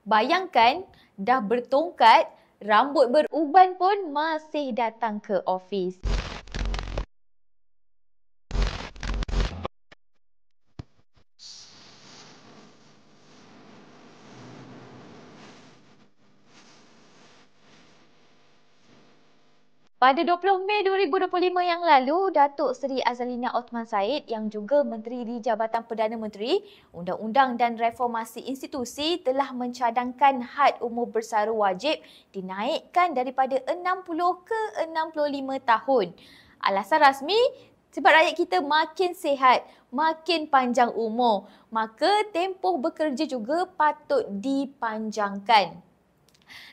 Bayangkan, dah bertongkat, rambut beruban pun masih datang ke ofis. Pada 20 Mei 2025 yang lalu, Datuk Seri Azalina Othman Said yang juga Menteri di Jabatan Perdana Menteri, Undang-Undang dan Reformasi Institusi telah mencadangkan had umur bersara wajib dinaikkan daripada 60 ke 65 tahun. Alasan rasmi, sebab rakyat kita makin sihat, makin panjang umur, maka tempoh bekerja juga patut dipanjangkan.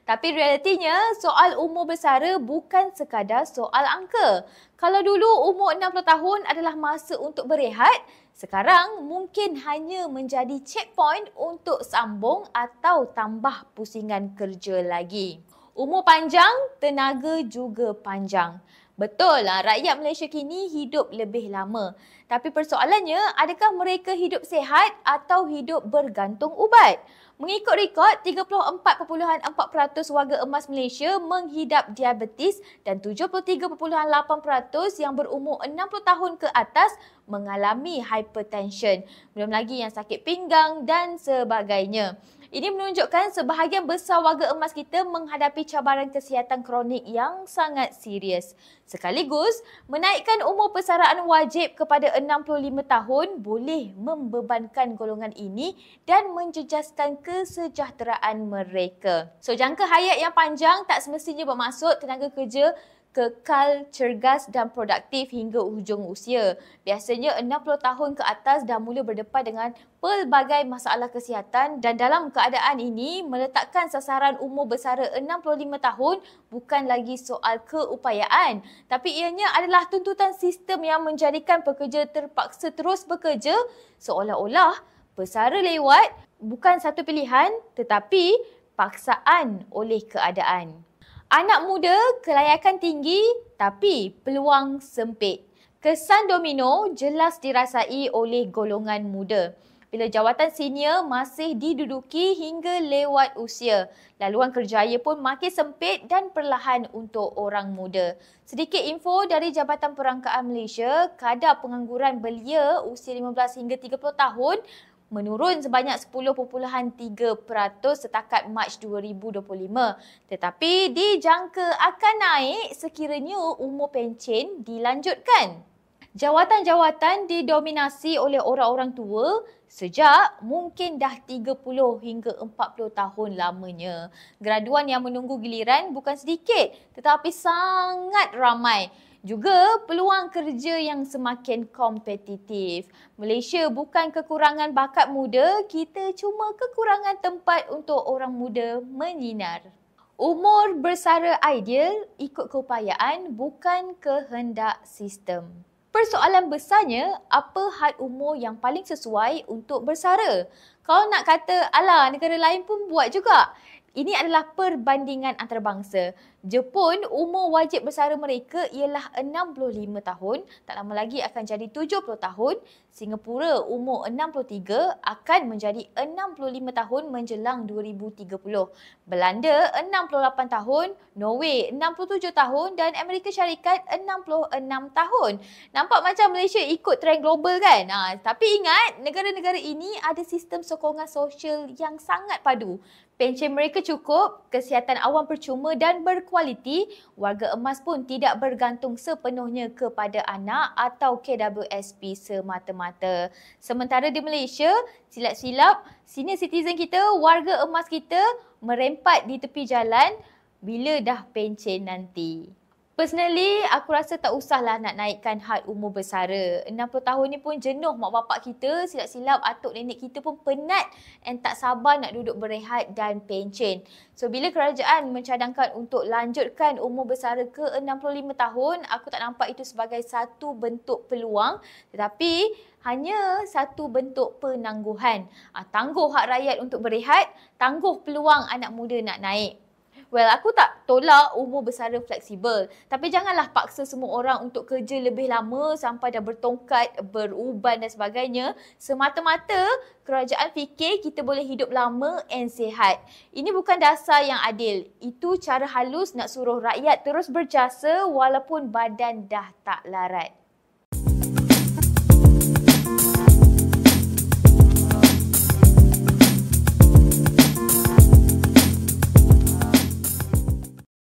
Tapi realitinya, soal umur bersara bukan sekadar soal angka. Kalau dulu umur 60 tahun adalah masa untuk berehat, sekarang mungkin hanya menjadi checkpoint untuk sambung atau tambah pusingan kerja lagi. Umur panjang, tenaga juga panjang. Betul lah, rakyat Malaysia kini hidup lebih lama. Tapi persoalannya, adakah mereka hidup sihat atau hidup bergantung ubat? Mengikut rekod, 34.4% warga emas Malaysia menghidap diabetes dan 73.8% yang berumur 60 tahun ke atas mengalami hypertension. Belum lagi yang sakit pinggang dan sebagainya. Ini menunjukkan sebahagian besar warga emas kita menghadapi cabaran kesihatan kronik yang sangat serius. Sekaligus, menaikkan umur persaraan wajib kepada 65 tahun boleh membebankan golongan ini dan menjejaskan kesejahteraan mereka. So, jangka hayat yang panjang tak semestinya bermaksud tenaga kerja kekal cergas dan produktif hingga hujung usia. Biasanya 60 tahun ke atas dah mula berdepan dengan pelbagai masalah kesihatan dan dalam keadaan ini meletakkan sasaran umur bersara 65 tahun bukan lagi soal keupayaan, tapi ianya adalah tuntutan sistem yang menjadikan pekerja terpaksa terus bekerja seolah-olah bersara lewat bukan satu pilihan tetapi paksaan oleh keadaan. Anak muda, kelayakan tinggi tapi peluang sempit. Kesan domino jelas dirasai oleh golongan muda. Bila jawatan senior masih diduduki hingga lewat usia, laluan kerjaya pun makin sempit dan perlahan untuk orang muda. Sedikit info dari Jabatan Perangkaan Malaysia, kadar pengangguran belia usia 15 hingga 30 tahun menurun sebanyak 10.3% setakat Mac 2025. Tetapi dijangka akan naik sekiranya umur pencen dilanjutkan. Jawatan-jawatan didominasi oleh orang-orang tua sejak mungkin dah 30 hingga 40 tahun lamanya. Graduan yang menunggu giliran bukan sedikit tetapi sangat ramai. Juga peluang kerja yang semakin kompetitif. Malaysia bukan kekurangan bakat muda, kita cuma kekurangan tempat untuk orang muda menyinar. Umur bersara ideal ikut keupayaan bukan kehendak sistem. Persoalan besarnya, apa had umur yang paling sesuai untuk bersara? Kalau nak kata, alah negara lain pun buat juga. Ini adalah perbandingan antarabangsa. Jepun, umur wajib bersara mereka ialah 65 tahun, tak lama lagi akan jadi 70 tahun. Singapura, umur 63 akan menjadi 65 tahun menjelang 2030. Belanda, 68 tahun, Norway, 67 tahun dan Amerika Syarikat, 66 tahun. Nampak macam Malaysia ikut trend global kan? Tapi ingat, negara-negara ini ada sistem sokongan sosial yang sangat padu. Pencen mereka cukup, kesihatan awam percuma dan berkualiti, warga emas pun tidak bergantung sepenuhnya kepada anak atau KWSP semata-mata. Sementara di Malaysia, silap-silap senior citizen kita, warga emas kita merempat di tepi jalan bila dah pencen nanti. Personally, aku rasa tak usahlah nak naikkan had umur bersara. 60 tahun ni pun jenuh mak bapak kita, silap-silap atuk nenek kita pun penat and tak sabar nak duduk berehat dan pencen. So, bila kerajaan mencadangkan untuk lanjutkan umur bersara ke 65 tahun, aku tak nampak itu sebagai satu bentuk peluang tetapi hanya satu bentuk penangguhan. Tangguh hak rakyat untuk berehat, tangguh peluang anak muda nak naik. Well, aku tak tolak umur bersara fleksibel. Tapi janganlah paksa semua orang untuk kerja lebih lama sampai dah bertongkat, beruban dan sebagainya. Semata-mata kerajaan fikir kita boleh hidup lama and sihat. Ini bukan dasar yang adil. Itu cara halus nak suruh rakyat terus berjasa walaupun badan dah tak larat.